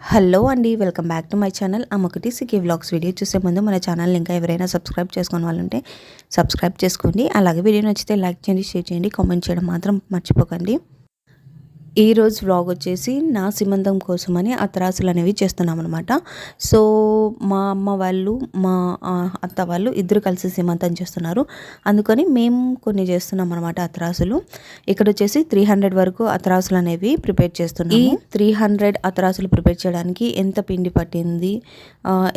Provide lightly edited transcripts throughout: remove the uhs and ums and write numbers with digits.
Hello అండి, welcome back to my channel Ammakutti CK vlogs. Video చూసే ముందు మన ఛానల్ ఇంకా ఎవరైనా సబ్స్క్రైబ్ చేసుకునే వాళ్ళు ఉంటే సబ్స్క్రైబ్ చేసుకోండి. అలాగే వీడియో నచ్చితే లైక్ చేయండి, షేర్ చేయండి, కామెంట్ చేయడం మాత్రం మర్చిపోకండి. ఈరోజు వ్లాగ్ వచ్చేసి నా సీమంతం కోసమని అత్తరాసులు అనేవి చేస్తున్నాం అనమాట. సో మా అమ్మ వాళ్ళు మా అత్త వాళ్ళు ఇద్దరు కలిసి సీమంతం చేస్తున్నారు. అందుకని మేము కొన్ని చేస్తున్నాం అనమాట అత్తరాసులు. ఇక్కడ వచ్చేసి 300 వరకు అత్తరాసులు అనేవి ప్రిపేర్ చేస్తున్నాము. ఈ 300 అత్తరాసులు ప్రిపేర్ చేయడానికి ఎంత పిండి పట్టింది,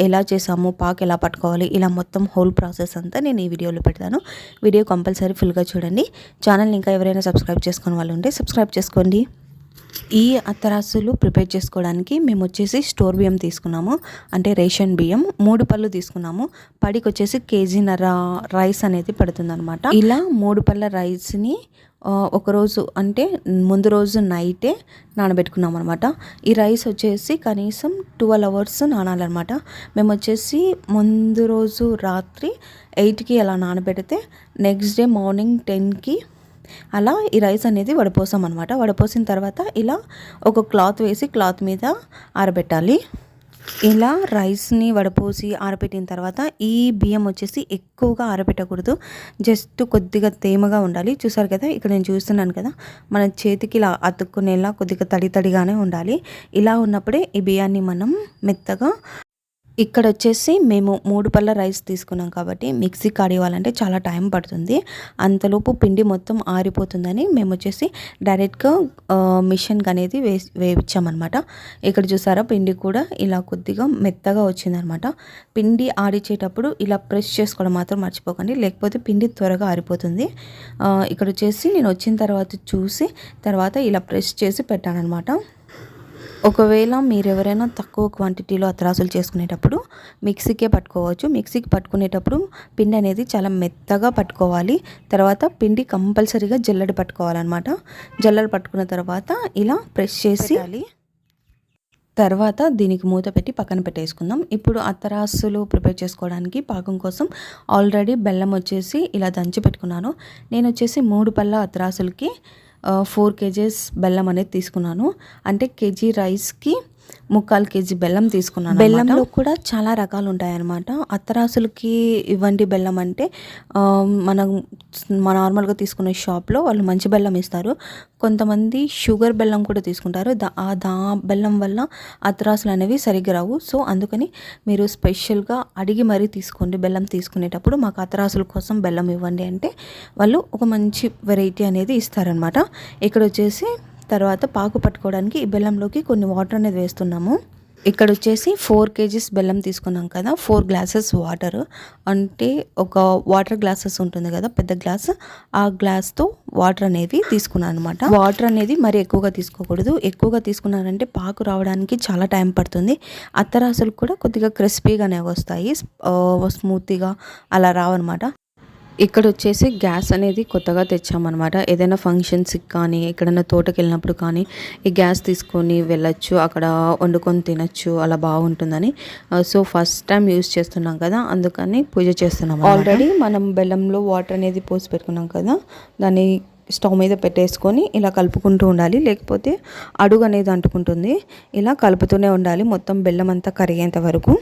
ఎలా చేసాము, పాకు ఎలా పట్టుకోవాలి, ఇలా మొత్తం హోల్ ప్రాసెస్ అంతా నేను ఈ వీడియోలో పెడతాను. వీడియో కంపల్సరీ ఫుల్గా చూడండి. ఛానల్ ఇంకా ఎవరైనా సబ్స్క్రైబ్ చేసుకునే వాళ్ళు ఉంటే సబ్స్క్రైబ్ చేసుకోండి. ఈ అత్తరాసులు ప్రిపేర్ చేసుకోవడానికి మేము వచ్చేసి స్టోర్ బియ్యం తీసుకున్నాము, అంటే రేషన్ బియ్యం 3 పళ్ళు తీసుకున్నాము. పడికి వచ్చేసి కేజీన్నర రైస్ అనేది పడుతుంది అనమాట. ఇలా 3 పళ్ళ రైస్ని ఒకరోజు అంటే ముందు రోజు నైటే నానబెట్టుకున్నాం అనమాట. ఈ రైస్ వచ్చేసి కనీసం 12 అవర్స్ నానాలన్నమాట. మేము వచ్చేసి ముందు రోజు రాత్రి 8కి అలా నానబెడితే నెక్స్ట్ డే మార్నింగ్ 10కి అలా ఈ రైస్ అనేది వడపోసాం అనమాట. వడపోసిన తర్వాత ఇలా ఒక క్లాత్ వేసి క్లాత్ మీద ఆరబెట్టాలి. ఇలా రైస్ని వడపోసి ఆరబెట్టిన తర్వాత ఈ బియ్యం వచ్చేసి ఎక్కువగా ఆరబెట్టకూడదు, జస్ట్ కొద్దిగా తేమగా ఉండాలి. చూసారు కదా, ఇక్కడ నేను చూస్తున్నాను కదా, మన చేతికి ఇలా అతుక్కునేలా కొద్దిగా తడిగానే ఉండాలి. ఇలా ఉన్నప్పుడే ఈ బియ్యాన్ని మనం మెత్తగా ఇక్కడ వచ్చేసి మేము 3 పళ్ళ రైస్ తీసుకున్నాం కాబట్టి మిక్సీకి ఆడివ్వాలంటే చాలా టైం పడుతుంది. అంతలోపు పిండి మొత్తం ఆరిపోతుందని మేము వచ్చేసి డైరెక్ట్గా మిషన్కి అనేది వేయించామన్నమాట. ఇక్కడ చూసారా, పిండి కూడా ఇలా కొద్దిగా మెత్తగా వచ్చిందనమాట. పిండి ఆడిచేటప్పుడు ఇలా ప్రెస్ చేసుకోవడం మాత్రం మర్చిపోకండి, లేకపోతే పిండి త్వరగా ఆరిపోతుంది. ఇక్కడ వచ్చేసి నేను వచ్చిన తర్వాత ఇలా ప్రెస్ చేసి పెట్టానన్నమాట. ఒకవేళ మీరు ఎవరైనా తక్కువ క్వాంటిటీలో అత్తరాసులు చేసుకునేటప్పుడు మిక్సీకే పట్టుకోవచ్చు. మిక్సీకి పట్టుకునేటప్పుడు పిండి అనేది చాలా మెత్తగా పట్టుకోవాలి. తర్వాత పిండి కంపల్సరీగా జల్లెడ పట్టుకోవాలన్నమాట. జల్లెడ పట్టుకున్న తర్వాత ఇలా ప్రెస్ చేసి తర్వాత దీనికి మూత పెట్టి పక్కన పెట్టేసుకుందాం. ఇప్పుడు అత్తరాసులు ప్రిపేర్ చేసుకోవడానికి పాకం కోసం ఆల్రెడీ బెల్లం వచ్చేసి ఇలా దంచి పెట్టుకున్నాను. నేను వచ్చేసి 3 పళ్ళ అత్తరాసులకి 4 kgs బెల్లం అనేది తీసుకున్నాను. అంటే కేజీ రైస్కి 3/4 kg బెల్లం తీసుకున్నాను. బెల్లంలో కూడా చాలా రకాలు ఉంటాయన్నమాట. అత్తరాసులకి ఇవ్వండి బెల్లం అంటే మనం నార్మల్గా తీసుకునే షాప్లో వాళ్ళు మంచి బెల్లం ఇస్తారు. కొంతమంది షుగర్ బెల్లం కూడా తీసుకుంటారు. దా బెల్లం వల్ల అత్తరాసులు అనేవి సరిగ్గా రావు. సో అందుకని మీరు స్పెషల్గా అడిగి మరీ తీసుకోండి. బెల్లం తీసుకునేటప్పుడు మాకు అత్తరాసుల కోసం బెల్లం ఇవ్వండి అంటే వాళ్ళు ఒక మంచి వెరైటీ అనేది ఇస్తారనమాట. ఇక్కడ వచ్చేసి తర్వాత పాకు పట్టుకోవడానికి ఈ బెల్లంలోకి కొన్ని వాటర్ అనేది వేస్తున్నాము. ఇక్కడ వచ్చేసి 4 kgs బెల్లం తీసుకున్నాం కదా, 4 గ్లాసెస్ వాటర్, అంటే ఒక వాటర్ గ్లాసెస్ ఉంటుంది కదా పెద్ద గ్లాస్, ఆ గ్లాస్తో వాటర్ అనేవి తీసుకున్నాను అనమాట. వాటర్ అనేది మరి ఎక్కువగా తీసుకోకూడదు. ఎక్కువగా తీసుకున్నారంటే పాకు రావడానికి చాలా టైం పడుతుంది. అత్తరాసులు కూడా కొద్దిగా క్రిస్పీగానే వస్తాయి, స్మూత్గా అలా రావన్నమాట. ఇక్కడ వచ్చేసి గ్యాస్ అనేది కొత్తగా తెచ్చామన్నమాట. ఏదైనా ఫంక్షన్స్కి కానీ ఎక్కడైనా తోటకి వెళ్ళినప్పుడు కానీ ఈ గ్యాస్ తీసుకొని వెళ్ళచ్చు, అక్కడ వండుకొని తినచ్చు, అలా బాగుంటుందని. సో ఫస్ట్ టైం యూజ్ చేస్తున్నాం కదా, అందుకని పూజ చేస్తున్నాం. ఆల్రెడీ మనం బెల్లంలో వాటర్ అనేది పోసి పెట్టుకున్నాం కదా, దాన్ని స్టవ్ మీద పెట్టేసుకొని ఇలా కలుపుకుంటూ ఉండాలి, లేకపోతే అడుగు అనేది అంటుకుంటుంది. ఇలా కలుపుతూనే ఉండాలి మొత్తం బెల్లం అంతా కరిగేంత వరకు.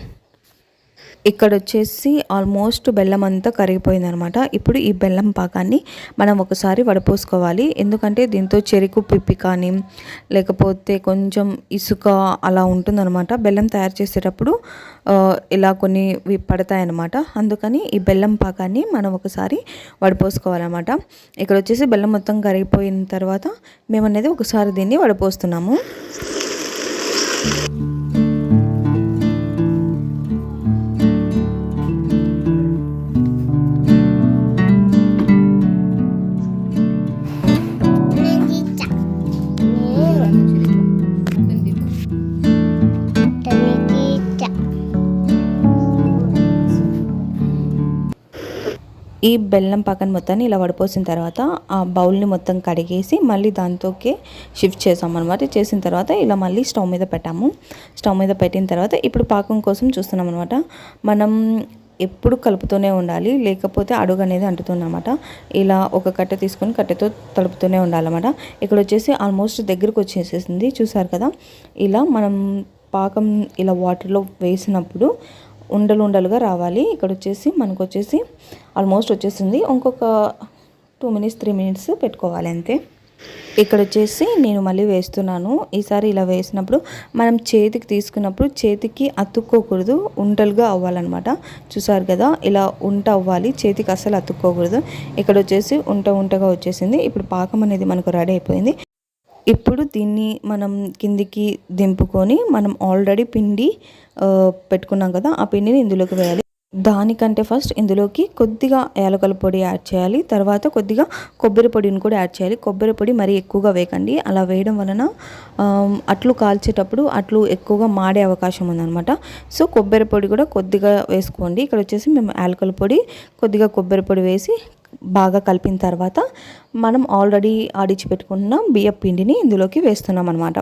ఇక్కడ వచ్చేసి ఆల్మోస్ట్ బెల్లం అంతా కరిగిపోయింది అనమాట. ఇప్పుడు ఈ బెల్లం పాకాన్ని మనం ఒకసారి వడపోసుకోవాలి. ఎందుకంటే దీంతో చెరుకు పిప్పి కానీ లేకపోతే కొంచెం ఇసుక అలా ఉంటుందన్నమాట. బెల్లం తయారు చేసేటప్పుడు ఇలా కొన్ని పడతాయన్నమాట. అందుకని ఈ బెల్లం పాకాన్ని మనం ఒకసారి వడపోసుకోవాలన్నమాట. ఇక్కడ వచ్చేసి బెల్లం మొత్తం కరిగిపోయిన తర్వాత మేము అనేది ఒకసారి దీన్ని వడపోస్తున్నాము. ఈ బెల్లం పాకం మొత్తాన్ని ఇలా వడపోసిన తర్వాత ఆ బౌల్ని మొత్తం కడిగేసి మళ్ళీ దాంతోకే షిఫ్ట్ చేసామన్నమాట. చేసిన తర్వాత ఇలా మళ్ళీ స్టవ్ మీద పెట్టాము. స్టవ్ మీద పెట్టిన తర్వాత ఇప్పుడు పాకం కోసం చూస్తున్నాం అనమాట. మనం ఎప్పుడు కలుపుతూనే ఉండాలి, లేకపోతే అడుగు అనేది అంటుతుందన్నమాట. ఇలా ఒక కట్టె తీసుకొని కట్టెతో తడుపుతూనే ఉండాలన్నమాట. ఇక్కడ వచ్చేసి ఆల్మోస్ట్ దగ్గరకు వచ్చేసేసింది, చూసారు కదా. ఇలా మనం పాకం ఇలా వాటర్లో వేసినప్పుడు ఉండలు ఉండలుగా రావాలి. ఇక్కడ వచ్చేసి మనకు వచ్చేసి ఆల్మోస్ట్ వచ్చేసింది. ఇంకొక 2 మినిట్స్ 3 మినిట్స్ పెట్టుకోవాలి అంతే. ఇక్కడ వచ్చేసి నేను మళ్ళీ వేస్తున్నాను. ఈసారి ఇలా వేసినప్పుడు మనం చేతికి తీసుకున్నప్పుడు చేతికి అతుక్కోకూడదు, ఉండలుగా అవ్వాలన్నమాట. చూసారు కదా, ఇలా ఉంట అవ్వాలి, చేతికి అస్సలు అతుక్కోకూడదు. ఇక్కడ వచ్చేసి ఉంటగా వచ్చేసింది. ఇప్పుడు పాకం అనేది మనకు రెడీ అయిపోయింది. ఇప్పుడు దీన్ని మనం కిందికి దింపుకొని మనం ఆల్రెడీ పిండి పెట్టుకున్నాం కదా, ఆ పిండిని ఇందులోకి వేయాలి. దానికంటే ఫస్ట్ ఇందులోకి కొద్దిగా యాలకుల పొడి యాడ్ చేయాలి. తర్వాత కొద్దిగా కొబ్బరి పొడిని కూడా యాడ్ చేయాలి. కొబ్బరి పొడి మరీ ఎక్కువగా వేయకండి. అలా వేయడం వలన అట్లు కాల్చేటప్పుడు అట్లు ఎక్కువగా మాడే అవకాశం ఉందన్నమాట. సో కొబ్బరి పొడి కూడా కొద్దిగా వేసుకోండి. ఇక్కడ వచ్చేసి మేము యాలకుల పొడి కొద్దిగా కొబ్బరి పొడి వేసి బాగా కలిపిన తర్వాత మనం ఆల్రెడీ ఆడిచి పెట్టుకున్న బియ్యం పిండిని ఇందులోకి వేస్తున్నాం అన్నమాట.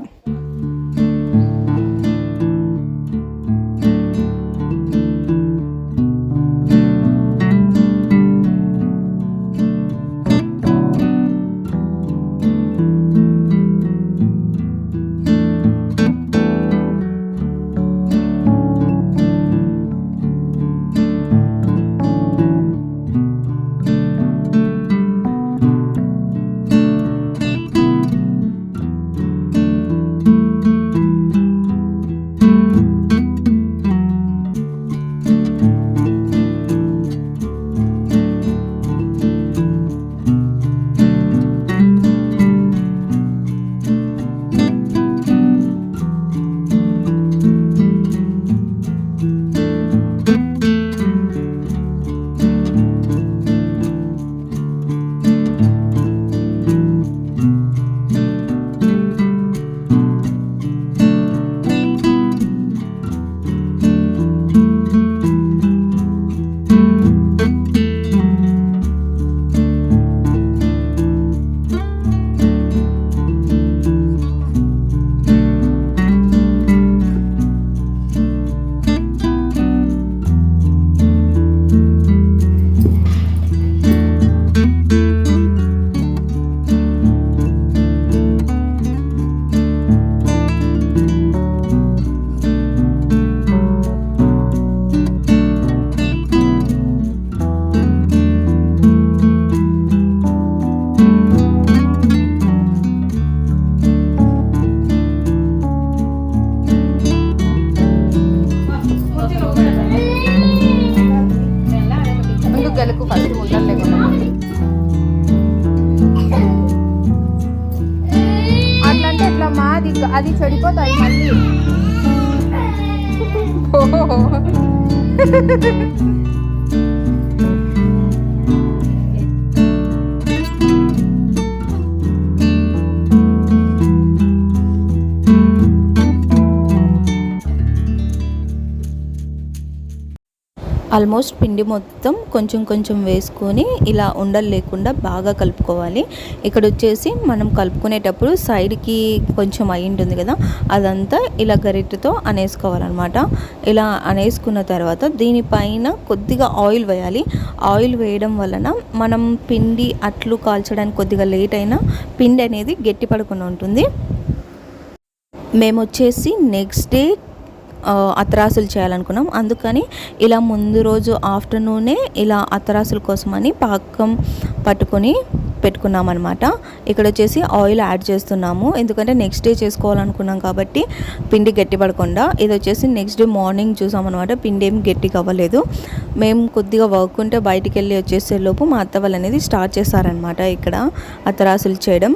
గెలకు ఫస్ట్ ఉండలు లేకుండా అట్లంటే ఎట్లా మాది అది చెడిపోతాయి మళ్ళీ. ఆల్మోస్ట్ పిండి మొత్తం కొంచెం కొంచెం వేసుకొని ఇలా ఉండలు లేకుండా బాగా కలుపుకోవాలి. ఇక్కడ వచ్చేసి మనం కలుపుకునేటప్పుడు సైడ్కి కొంచెం అయి ఉంటుంది కదా, అదంతా ఇలా గరిటెతో అనేసుకోవాలన్నమాట. ఇలా అనేసుకున్న తర్వాత దీనిపైన కొద్దిగా ఆయిల్ వేయాలి. ఆయిల్ వేయడం వలన మనం పిండి అట్లు కాల్చడానికి కొద్దిగా లేట్ అయినా పిండి అనేది గట్టి పడకుండా ఉంటుంది. మేము వచ్చేసి నెక్స్ట్ డే అత్తరాసులు చేయాలనుకున్నాం. అందుకని ఇలా ముందు రోజు ఆఫ్టర్నూనే ఇలా అత్తరాసుల కోసమని పాకం పట్టుకొని పెట్టుకున్నాం అనమాట. ఇక్కడ వచ్చేసి ఆయిల్ యాడ్ చేస్తున్నాము, ఎందుకంటే నెక్స్ట్ డే చేసుకోవాలనుకున్నాం కాబట్టి పిండి గట్టి పడకుండా. ఇది వచ్చేసి నెక్స్ట్ డే మార్నింగ్ చూసామన్నమాట. పిండి ఏం గట్టిగా అవ్వలేదు. మేము కొద్దిగా వర్క్ ఉంటే బయటికి వెళ్ళి వచ్చేసేలోపు మా అత్త వాళ్ళు అనేది స్టార్ట్ చేశారనమాట ఇక్కడ అత్తరాసులు చేయడం.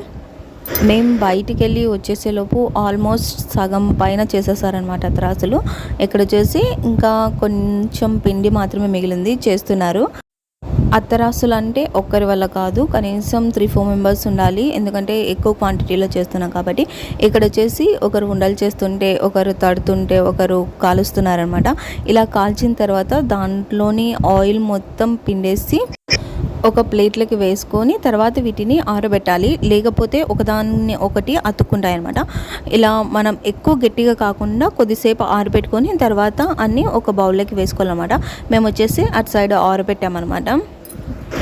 మేము బయటికి వెళ్ళి వచ్చేసేలోపు ఆల్మోస్ట్ సగం పైన చేసేసారనమాట అత్తరాసులు. ఇక్కడ వచ్చేసి ఇంకా కొంచెం పిండి మాత్రమే మిగిలింది, చేస్తున్నారు. అత్తరాసులు అంటే ఒక్కరి వల్ల కాదు, కనీసం 3-4 మెంబర్స్ ఉండాలి, ఎందుకంటే ఎక్కువ క్వాంటిటీలో చేస్తున్నాం కాబట్టి. ఇక్కడ వచ్చేసి ఒకరు ఉండలు చేస్తుంటే, ఒకరు తడుతుంటే, ఒకరు కాలుస్తున్నారనమాట. ఇలా కాల్చిన తర్వాత దాంట్లోని ఆయిల్ మొత్తం పిండేసి ఒక ప్లేట్లకి వేసుకొని తర్వాత వీటిని ఆరబెట్టాలి, లేకపోతే ఒకదాన్ని ఒకటి అతుక్కుంటాయి అనమాట. ఇలా మనం ఎక్కువ గట్టిగా కాకుండా కొద్దిసేపు ఆరబెట్టుకొని తర్వాత అన్నీ ఒక బౌల్లోకి వేసుకోవాలన్నమాట. మేము వచ్చేసి అటు సైడ్ ఆరబెట్టామన్నమాట.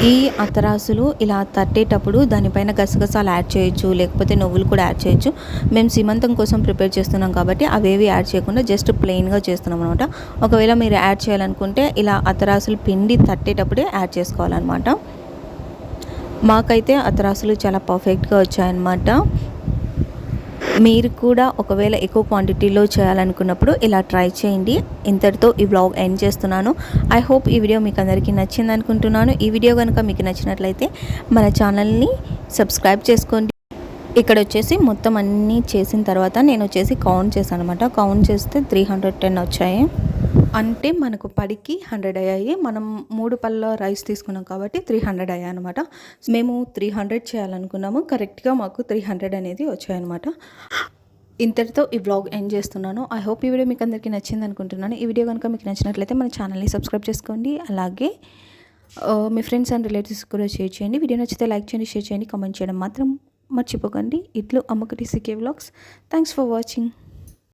ఈ అతరాసులు ఇలా తట్టేటప్పుడు దానిపైన గసగసాలు యాడ్ చేయొచ్చు, లేకపోతే నువ్వులు కూడా యాడ్ చేయొచ్చు. మేము సీమంతం కోసం ప్రిపేర్ చేస్తున్నాం కాబట్టి అవేవి యాడ్ చేయకుండా జస్ట్ ప్లెయిన్గా చేస్తున్నాం అనమాట. ఒకవేళ మీరు యాడ్ చేయాలనుకుంటే ఇలా అతరాసులు పిండి తట్టేటప్పుడే యాడ్ చేసుకోవాలన్నమాట. మాకైతే అతరాసులు చాలా పర్ఫెక్ట్గా వచ్చాయన్నమాట. మీరు కూడా ఒకవేళ ఎక్కువ క్వాంటిటీలో చేయాలనుకున్నప్పుడు ఇలా ట్రై చేయండి. ఇంతటితో ఈ వ్లాగ్ ఎండ్ చేస్తున్నాను. ఐ హోప్ ఈ వీడియో మీకు అందరికీ నచ్చింది అనుకుంటున్నాను. ఈ వీడియో కనుక మీకు నచ్చినట్లయితే మన ఛానల్ని సబ్స్క్రైబ్ చేసుకోండి. ఇక్కడ వచ్చేసి మొత్తం అన్నీ చేసిన తర్వాత నేను వచ్చేసి కౌంట్ చేశాను అనమాట. కౌంట్ చేస్తే 310 వచ్చాయి. అంటే మనకు పడికి 100 అయ్యాయి. మనం 3 పళ్ళ రైస్ తీసుకున్నాం కాబట్టి 300 అయ్యాయి అనమాట. మేము 300 చేయాలనుకున్నాము. కరెక్ట్గా మాకు 300 అనేది వచ్చాయన్నమాట. ఇంతటితో ఈ వ్లాగ్ ఎండ్ చేస్తున్నాను. ఐ హోప్ ఈ వీడియో మీకు అందరికీ నచ్చింది అనుకుంటున్నాను. ఈ వీడియో కనుక మీకు నచ్చినట్లయితే మన ఛానల్ని సబ్స్క్రైబ్ చేసుకోండి. అలాగే మీ ఫ్రెండ్స్ అండ్ రిలేటివ్స్ కూడా షేర్ చేయండి. వీడియో నచ్చితే లైక్ చేయండి, షేర్ చేయండి, కామెంట్ చేయడం మాత్రం మర్చిపోకండి. ఇట్లు Ammakutti CK vlogs. Thanks for watching.